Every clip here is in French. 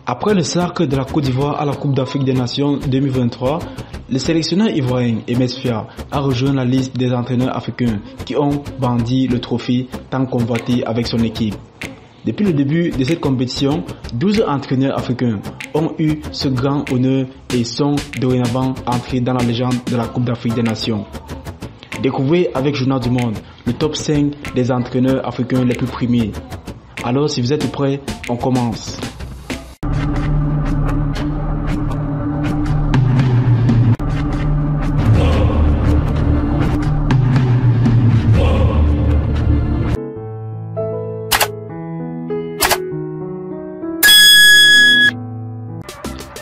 Après le sacre de la Côte d'Ivoire à la Coupe d'Afrique des Nations 2023, le sélectionneur ivoirien Emes Fia a rejoint la liste des entraîneurs africains qui ont brandi le trophée tant convoité avec son équipe. Depuis le début de cette compétition, 12 entraîneurs africains ont eu ce grand honneur et sont dorénavant entrés dans la légende de la Coupe d'Afrique des Nations. Découvrez avec Journal du Monde le top 5 des entraîneurs africains les plus primés. Alors si vous êtes prêts, on commence.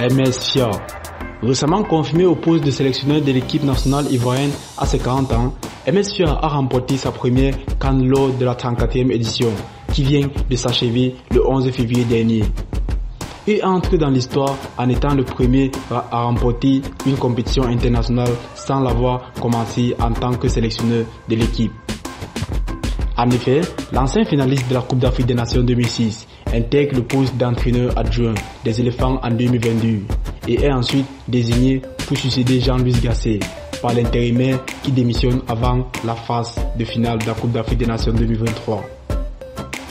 Emes Fia. Récemment confirmé au poste de sélectionneur de l'équipe nationale ivoirienne à ses 40 ans, Emes Fia a remporté sa première CAN lors de la 34e édition, qui vient de s'achever le 11 février dernier. Il entre dans l'histoire en étant le premier à remporter une compétition internationale sans l'avoir commencé en tant que sélectionneur de l'équipe. En effet, l'ancien finaliste de la Coupe d'Afrique des Nations 2006 intègre le poste d'entraîneur adjoint des éléphants en 2022 et est ensuite désigné pour succéder Jean-Louis Gasset par l'intérimaire qui démissionne avant la phase de finale de la Coupe d'Afrique des Nations 2023.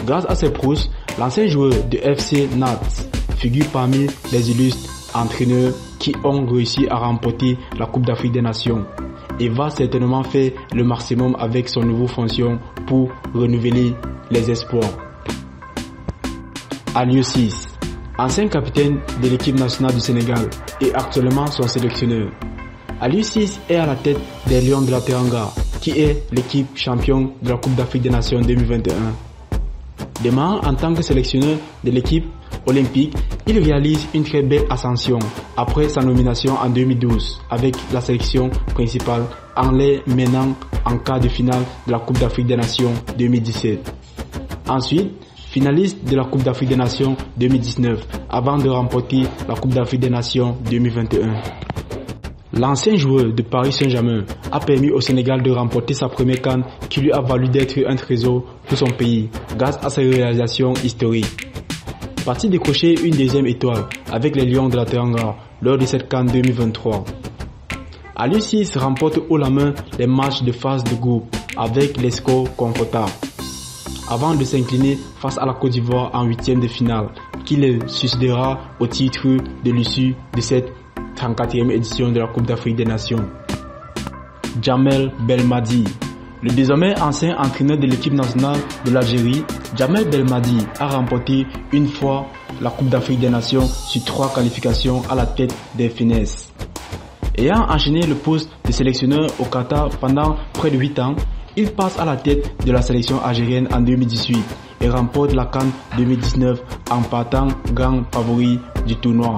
Grâce à ses prouesses, l'ancien joueur de FC Nantes figure parmi les illustres entraîneurs qui ont réussi à remporter la Coupe d'Afrique des Nations et va certainement faire le maximum avec son nouveau fonction pour renouveler les espoirs. Aliou Cisse, ancien capitaine de l'équipe nationale du Sénégal et actuellement son sélectionneur. Aliou Cisse est à la tête des Lions de la Teranga, qui est l'équipe championne de la Coupe d'Afrique des Nations 2021. Démarrant en tant que sélectionneur de l'équipe olympique, il réalise une très belle ascension après sa nomination en 2012 avec la sélection principale en les menant en quart de finale de la Coupe d'Afrique des Nations 2017. Ensuite, finaliste de la Coupe d'Afrique des Nations 2019 avant de remporter la Coupe d'Afrique des Nations 2021. L'ancien joueur de Paris Saint-Germain a permis au Sénégal de remporter sa première CAN qui lui a valu d'être un trésor pour son pays grâce à ses réalisations historiques. Parti décrocher une deuxième étoile avec les Lions de la Teranga lors de cette CAN 2023. Aliou Cisse remporte haut la main les matchs de phase de groupe avec les scores confortables, avant de s'incliner face à la Côte d'Ivoire en huitième de finale, qui le succédera au titre de l'issue de cette 34e édition de la Coupe d'Afrique des Nations. Djamel Belmadi. Le désormais ancien entraîneur de l'équipe nationale de l'Algérie, Djamel Belmadi a remporté une fois la Coupe d'Afrique des Nations sur 3 qualifications à la tête des Finesses. Ayant enchaîné le poste de sélectionneur au Qatar pendant près de 8 ans, il passe à la tête de la sélection algérienne en 2018 et remporte la CAN 2019 en partant grand favori du tournoi.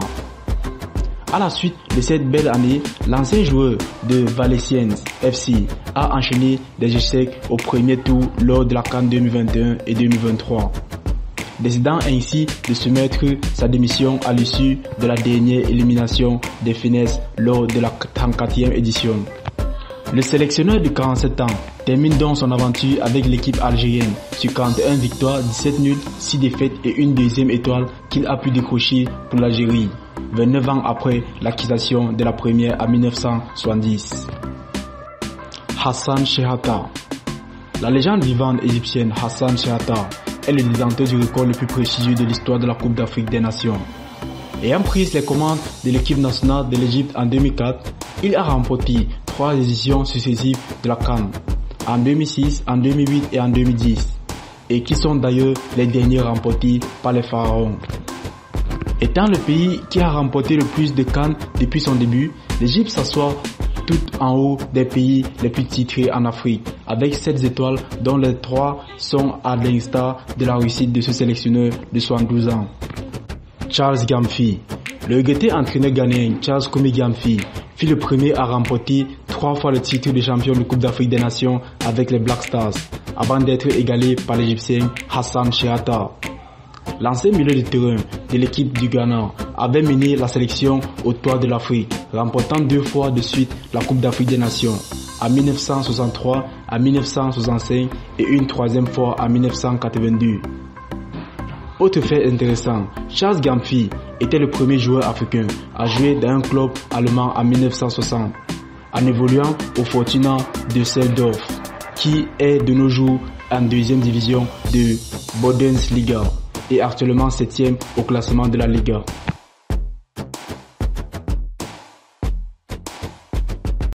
À la suite de cette belle année, l'ancien joueur de Valenciennes FC a enchaîné des échecs au premier tour lors de la CAN 2021 et 2023, décidant ainsi de soumettre sa démission à l'issue de la dernière élimination des Finesses lors de la 34e édition. Le sélectionneur de 47 ans termine donc son aventure avec l'équipe algérienne sur 41 victoires, 17 nuls, 6 défaites et une deuxième étoile qu'il a pu décrocher pour l'Algérie, 29 ans après l'acquisition de la première en 1970. Hassan Shehata. La légende vivante égyptienne Hassan Shehata est le détenteur du record le plus prestigieux de l'histoire de la Coupe d'Afrique des Nations. Ayant pris les commandes de l'équipe nationale de l'Égypte en 2004, il a remporté 3 éditions successives de la CAN, en 2006, en 2008 et en 2010, et qui sont d'ailleurs les derniers remportés par les Pharaons. Étant le pays qui a remporté le plus de CAN depuis son début, l'Égypte s'assoit tout en haut des pays les plus titrés en Afrique, avec 7 étoiles dont les 3 sont à l'instar de la réussite de ce sélectionneur de 72 ans. Charles Gamfi. Le regretté entraîneur ghanéen Charles Komi Gamfi fut le premier à remporter 3 fois le titre de champion de Coupe d'Afrique des Nations avec les Black Stars, avant d'être égalé par l'Égyptien Hassan Shehata. L'ancien milieu de terrain de l'équipe du Ghana avait mené la sélection au toit de l'Afrique, remportant 2 fois de suite la Coupe d'Afrique des Nations, en 1963, en 1965 et une 3e fois en 1982. Autre fait intéressant, Charles Gamfi était le premier joueur africain à jouer dans un club allemand en 1960, en évoluant au Fortuna Düsseldorf, qui est de nos jours en deuxième division de Bundesliga et actuellement 7e au classement de la Liga.